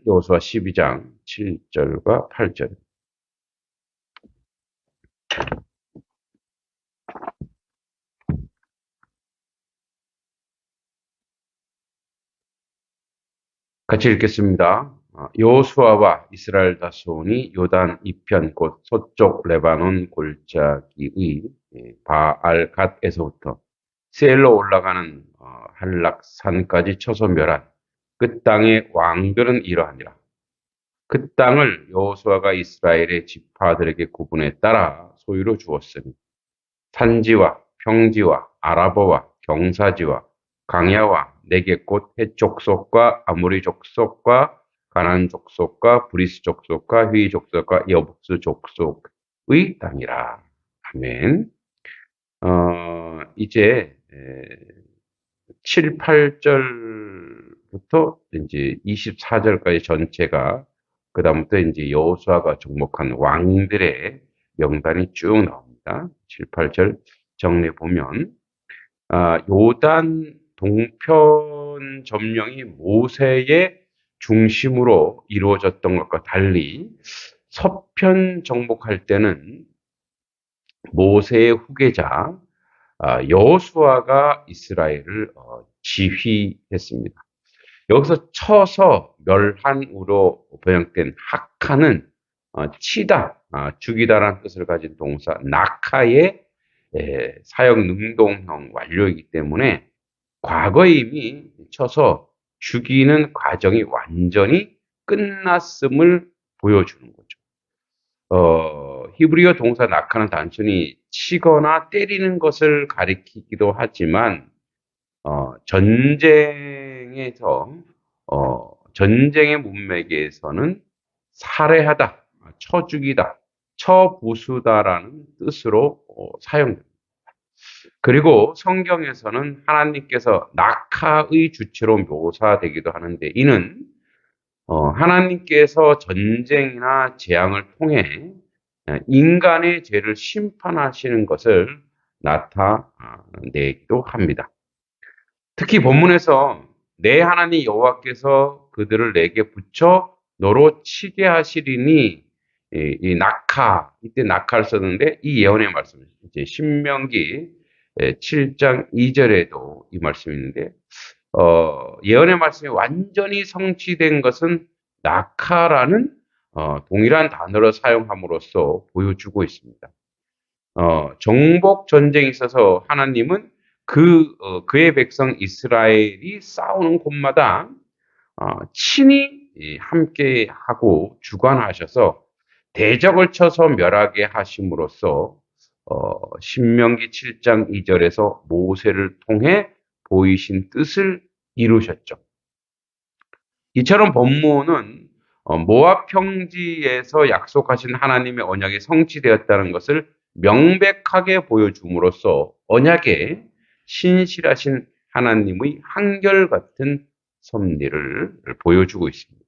여호수아 12장 7절과 8절. 같이 읽겠습니다. 여호수아와 이스라엘 다손이 요단 이편 곧 서쪽 레바논 골짜기의 바알 갓에서부터 세일로 올라가는 한락산까지 쳐서 멸한 그 땅의 왕들은 이러하니라. 그 땅을 여호수아가 이스라엘의 지파들에게 구분에 따라 소유로 주었으니 산지와 평지와 아라바와 경사지와 강야와 네겝꽃 헷 족속과 아모리 족속과 가나안 족속과 브리스 족속과 휘 족속과 여부스 족속의 땅이라. 아멘. 이제 7, 8절부터 이제 24절까지 전체가 그다음부터 이제 여호수아가 정복한 왕들의 명단이 쭉 나옵니다. 7, 8절 정리해 보면 요단 동편 점령이 모세의 중심으로 이루어졌던 것과 달리 서편 정복할 때는 모세의 후계자 여호수아가 이스라엘을 지휘했습니다. 여기서 쳐서 멸한으로 번역된 학하는 치다, 죽이다라는 뜻을 가진 동사 낙하의 사역 능동형 완료이기 때문에 과거에 이미 쳐서 죽이는 과정이 완전히 끝났음을 보여주는 거죠. 히브리어 동사 낙하는 단순히 치거나 때리는 것을 가리키기도 하지만 전쟁에서 전쟁의 문맥에서는 살해하다, 쳐 죽이다, 쳐 부수다라는 뜻으로 사용됩니다. 그리고 성경에서는 하나님께서 낙하의 주체로 묘사되기도 하는데 이는 하나님께서 전쟁이나 재앙을 통해 인간의 죄를 심판하시는 것을 나타내기도 합니다. 특히 본문에서 내 하나님 여호와께서 그들을 내게 붙여 너로 치게 하시리니 이 낙하, 이때 낙하를 썼는데 이 예언의 말씀, 이제 신명기 7장 2절에도 이 말씀이 있는데 예언의 말씀이 완전히 성취된 것은 낙하라는 동일한 단어를 사용함으로써 보여주고 있습니다. 정복 전쟁에 있어서 하나님은 그의 백성 이스라엘이 싸우는 곳마다 친히 함께 하고 주관하셔서 대적을 쳐서 멸하게 하심으로써 신명기 7장 2절에서 모세를 통해 보이신 뜻을 이루셨죠. 이처럼 본문은 모압 평지에서 약속하신 하나님의 언약이 성취되었다는 것을 명백하게 보여줌으로써 언약에 신실하신 하나님의 한결같은 섭리를 보여주고 있습니다.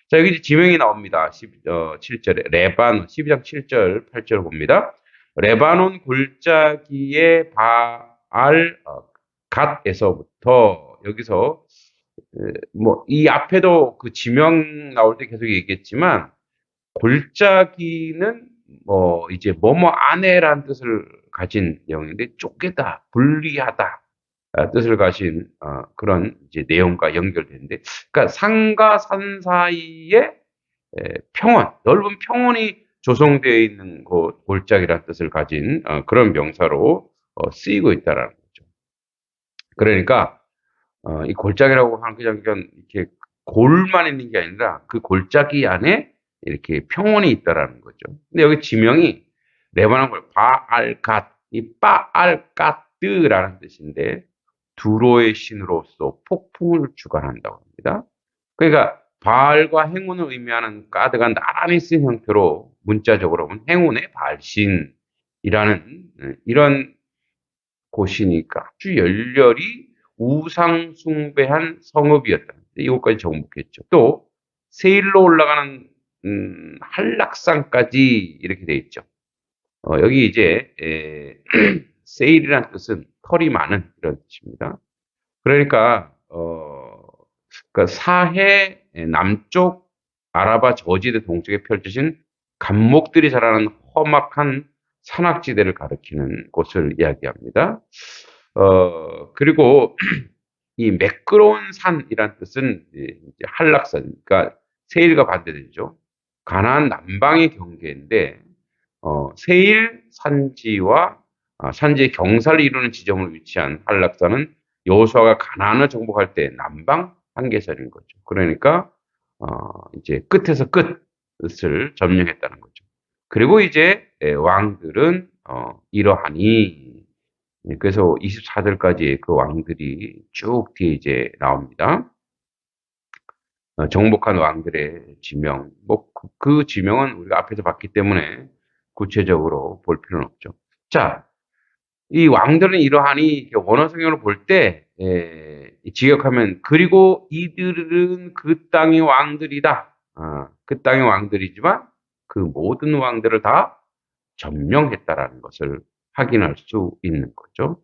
자, 여기 지명이 나옵니다. 7절에 레바논, 12장 7절, 8절 봅니다. 레바논 골짜기의 바알 갓에서부터 여기서 뭐 이 앞에도 그 지명 나올 때 계속 얘기했지만 골짜기는 뭐 이제 뭐뭐 안에라는 뜻을 가진 내용인데 쫓기다, 분리하다 뜻을 가진 그런 이제 내용과 연결되는데, 그러니까 산과 산 사이에 평원, 넓은 평원이 조성되어 있는 곳, 골짜기라는 뜻을 가진 그런 명사로 쓰이고 있다라는 거죠. 그러니까 이 골짜기라고 하는 게 그냥 이렇게 골만 있는 게 아니라 그 골짜기 안에 이렇게 평원이 있다라는 거죠. 근데 여기 지명이 레바논 골 바알갓, 이 바알갓드라는 뜻인데 두로의 신으로서 폭풍을 주관한다고 합니다. 그러니까 바알과 행운을 의미하는 가드가 나란히 쓴 형태로 문자적으로 보면 행운의 발신이라는 이런 곳이니까 아주 열렬히 우상 숭배한 성읍이었다. 이것까지 정복했죠. 또 세일로 올라가는 한락산까지 이렇게 돼 있죠. 여기 이제 세일이라는 뜻은 털이 많은 이런 뜻입니다. 그러니까 그 사해 남쪽 아라바 저지대 동쪽에 펼쳐진 감목들이 자라는 험악한 산악지대를 가리키는 곳을 이야기합니다. 그리고 이 매끄러운 산이란 뜻은 이제 한락산, 그러니까 세일과 반대되죠. 가나안 남방의 경계인데 세일 산지와 산지의 경사를 이루는 지점을 위치한 한락산은 여호수아가 가나안을 정복할 때 남방 한계선인 거죠. 그러니까 이제 끝에서 끝을 점령했다는 거죠. 그리고 이제 왕들은 이러하니 그래서 24절까지 그 왕들이 쭉 뒤에 이제 나옵니다. 정복한 왕들의 지명, 뭐 그 지명은 우리가 앞에서 봤기 때문에 구체적으로 볼 필요는 없죠. 자, 이 왕들은 이러하니 원어성경으로 볼 때 직역하면 그리고 이들은 그 땅의 왕들이다. 그 땅의 왕들이지만 그 모든 왕들을 다 점령했다라는 것을 확인할 수 있는 거죠.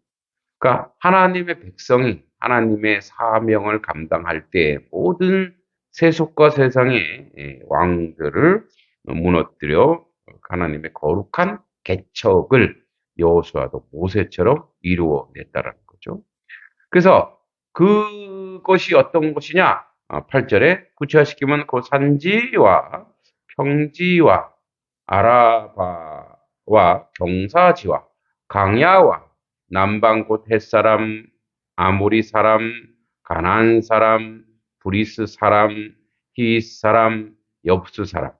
그러니까 하나님의 백성이 하나님의 사명을 감당할 때 모든 세속과 세상의 왕들을 무너뜨려 하나님의 거룩한 개척을 여호수아도 모세처럼 이루어냈다라는 거죠. 그래서 그것이 어떤 것이냐? 8절에 구체화시키면 그 산지와 평지와 아라바와 경사지와 강야와 남방 곧 햇사람, 아모리 사람, 가나안 사람, 브리스 사람, 히윗 사람, 여부스 사람.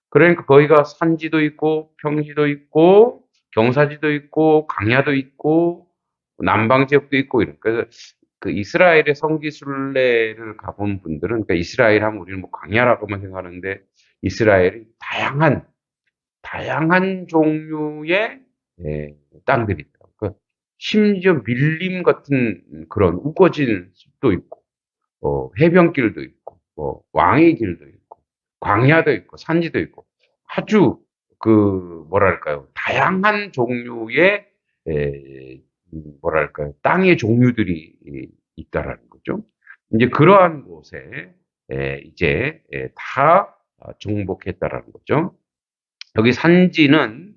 그러니까 거기가 산지도 있고 평지도 있고 경사지도 있고 강야도 있고 남방 지역도 있고 이런. 그래서 그 이스라엘의 성지순례를 가본 분들은 그러니까 이스라엘 하면 우리는 뭐 광야라고만 생각하는데 이스라엘이 다양한 종류의 땅들이 있다. 그러니까 심지어 밀림 같은 그런 우거진 숲도 있고, 해변길도 있고, 왕의 길도 있고, 광야도 있고, 산지도 있고, 아주 뭐랄까요, 다양한 종류의 뭐랄까요, 땅의 종류들이 있다라는 거죠. 이제 그러한 곳에 이제 다 정복했다라는 거죠. 여기 산지는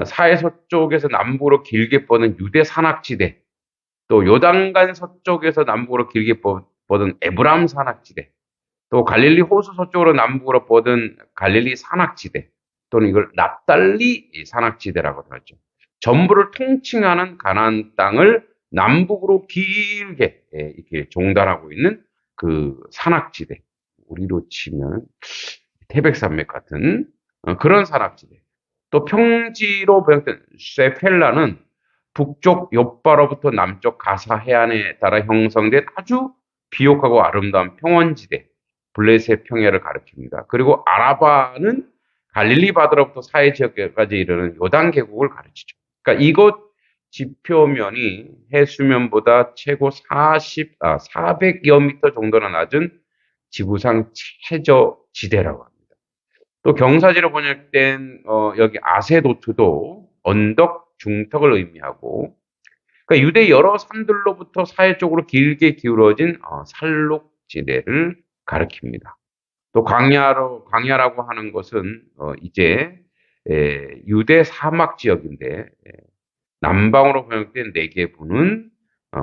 사해 서쪽에서 남부로 길게 뻗은 유대 산악지대, 또 요단강 서쪽에서 남부로 길게 뻗은 에브람 산악지대, 또 갈릴리 호수 서쪽으로 남부로 뻗은 갈릴리 산악지대, 또는 이걸 납달리 산악지대라고 하죠. 전부를 통칭하는 가나안 땅을 남북으로 길게 이렇게 종달하고 있는 그 산악지대, 우리로 치면 태백산맥 같은 그런 산악지대. 또 평지로 배역된 쇠펠라는 북쪽 요바로부터 남쪽 가사 해안에 따라 형성된 아주 비옥하고 아름다운 평원지대, 블레셋 평야를 가리킵니다. 그리고 아라바는 갈릴리 바다로부터 사해 지역까지 이르는 요단 계곡을 가르치죠. 그러니까 이곳 지표면이 해수면보다 최고 400여 미터 정도나 낮은 지구상 최저 지대라고 합니다. 또 경사지로 번역된 여기 아세도트도 언덕, 중턱을 의미하고, 그러니까 유대 여러 산들로부터 사해 쪽으로 길게 기울어진 산록지대를 가리킵니다. 또 광야라고 하는 것은 이제 유대 사막 지역인데 남방으로 번역된 네게부는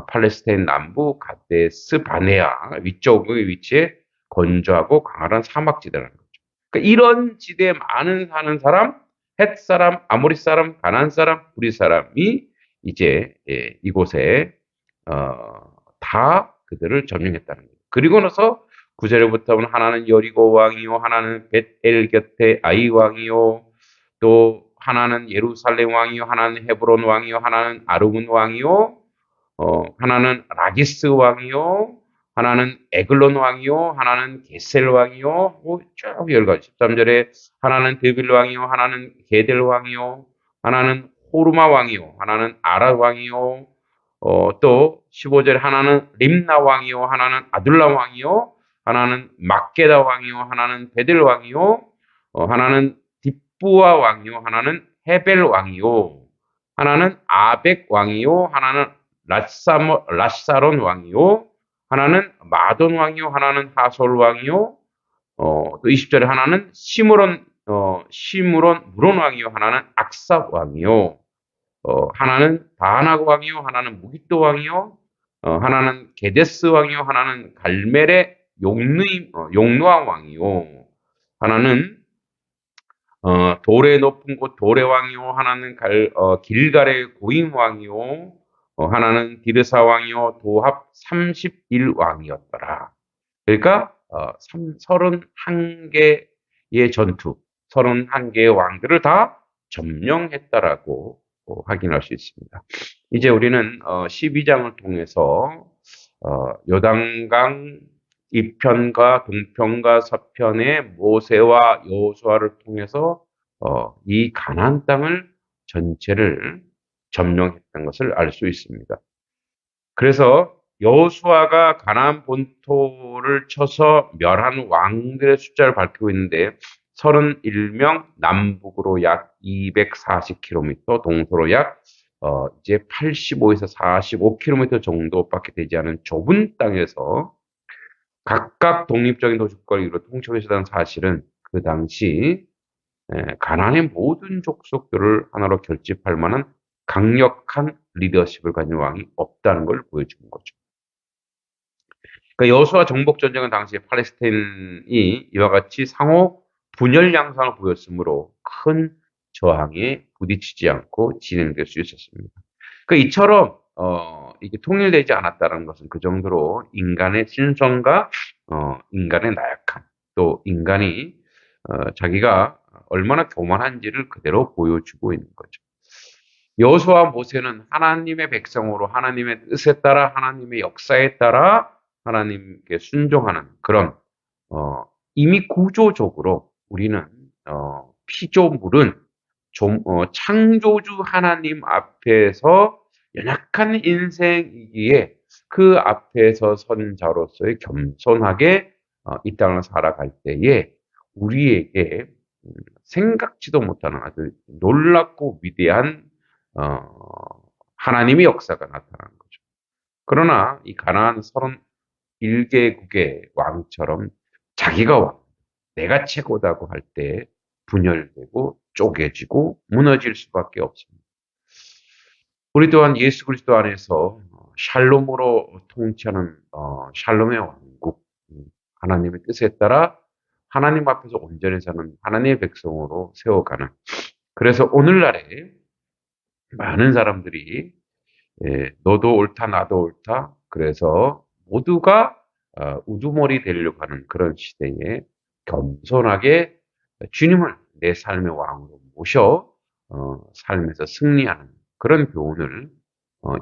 팔레스타인 남부 가데스 바네아 위쪽의 위치에 건조하고 강활한 사막지대라는 거죠. 그러니까 이런 지대에 많은 사는 사람, 헷 사람, 아모리 사람, 가나안 사람, 브리 사람이 이제 이곳에 다 그들을 점령했다는 거예요. 그리고 나서 구절부터는 하나는 여리고 왕이요, 하나는 벳엘 곁에 아이 왕이요, 또 하나는 예루살렘 왕이요, 하나는 헤브론 왕이요, 하나는 아르문 왕이요, 하나는 라기스 왕이요, 하나는 에글론 왕이요, 하나는 게셀 왕이요, 쭉 여러 가지. 13절에 하나는 드빌 왕이요, 하나는 게델 왕이요, 하나는 호르마 왕이요, 하나는 아라 왕이요, 또 15절에 하나는 림나 왕이요, 하나는 아둘라 왕이요, 하나는 막게다 왕이요, 하나는 베델 왕이요, 하나는 딥부아 왕이요, 하나는 헤벨 왕이요, 하나는 아벡 왕이요, 하나는 라사론 왕이요, 하나는 마돈 왕이요, 하나는 하솔 왕이요, 또 20절에 하나는 시므론 무론 왕이요, 하나는 악삽 왕이요, 하나는 다낙 왕이요, 하나는 무기또 왕이요, 하나는 게데스 왕이요, 하나는 갈멜의 용노암 왕이요, 하나는 돌의 높은 곳 돌의 왕이요, 하나는 길갈의 고임 왕이요, 하나는 디르사 왕이요, 도합 31왕이었더라. 그러니까 31개의 전투, 31개의 왕들을 다 점령했다라고 확인할 수 있습니다. 이제 우리는 12장을 통해서 요단강 이편과 동편과 서편의 모세와 여호수아를 통해서 이 가나안 땅을 전체를 점령했던 것을 알 수 있습니다. 그래서 여호수아가 가나안 본토를 쳐서 멸한 왕들의 숫자를 밝히고 있는데 31명, 남북으로 약 240km, 동서로 약 이제 85에서 45km 정도밖에 되지 않은 좁은 땅에서 각각 독립적인 도시국가를 이루어 통치하고 있었다는 사실은 그 당시 가나안의 모든 족속들을 하나로 결집할 만한 강력한 리더십을 가진 왕이 없다는 걸 보여주는 거죠. 그러니까 여호수아 정복 전쟁은 당시에 팔레스타인이 이와 같이 상호 분열 양상을 보였으므로 큰 저항에 부딪히지 않고 진행될 수 있었습니다. 그러니까 이처럼 이게 통일되지 않았다는 것은 그 정도로 인간의 신성과 인간의 나약함, 또 인간이 자기가 얼마나 교만한지를 그대로 보여주고 있는 거죠. 여호수아와 모세는 하나님의 백성으로 하나님의 뜻에 따라 하나님의 역사에 따라 하나님께 순종하는 그런 이미 구조적으로 우리는 피조물은 창조주 하나님 앞에서 연약한 인생이기에 그 앞에서 선 자로서의 겸손하게 이 땅을 살아갈 때에 우리에게 생각지도 못하는 아주 놀랍고 위대한 하나님의 역사가 나타나는 거죠. 그러나 이 가나안 31개국의 왕처럼 자기가 왕, 내가 최고다고 할 때 분열되고 쪼개지고 무너질 수밖에 없습니다. 우리 또한 예수 그리스도 안에서 샬롬으로 통치하는 샬롬의 왕국, 하나님의 뜻에 따라 하나님 앞에서 온전히 사는 하나님의 백성으로 세워가는, 그래서 오늘날에 많은 사람들이 너도 옳다 나도 옳다, 그래서 모두가 우두머리 되려고 하는 그런 시대에 겸손하게 주님을 내 삶의 왕으로 모셔 삶에서 승리하는 그런 교훈을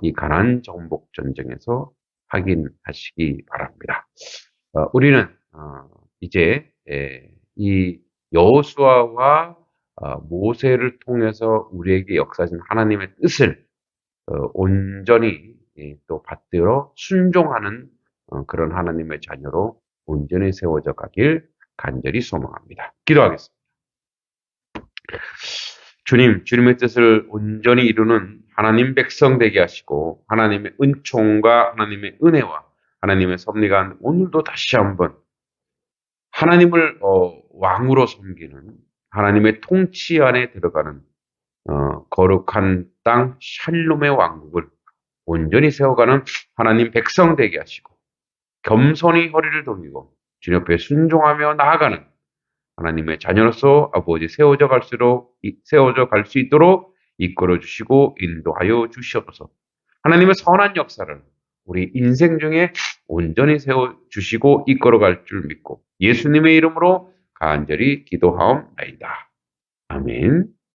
이 가나안 정복 전쟁에서 확인하시기 바랍니다. 우리는 이제 이 여호수아와 모세를 통해서 우리에게 역사하신 하나님의 뜻을 온전히 또 받들어 순종하는 그런 하나님의 자녀로 온전히 세워져 가길 간절히 소망합니다. 기도하겠습니다. 주님, 주님의 뜻을 온전히 이루는 하나님 백성 되게 하시고 하나님의 은총과 하나님의 은혜와 하나님의 섭리가 오늘도 다시 한번 하나님을 왕으로 섬기는 하나님의 통치 안에 들어가는 거룩한 땅 샬롬의 왕국을 온전히 세워가는 하나님 백성 되게 하시고 겸손히 허리를 돌리고 주님 옆에 순종하며 나아가는 하나님의 자녀로서 아버지 세워져 갈 수 있도록 이끌어 주시고 인도하여 주시옵소서. 하나님의 선한 역사를 우리 인생 중에 온전히 세워 주시고 이끌어 갈 줄 믿고 예수님의 이름으로 간절히 기도하옵나이다. 아멘.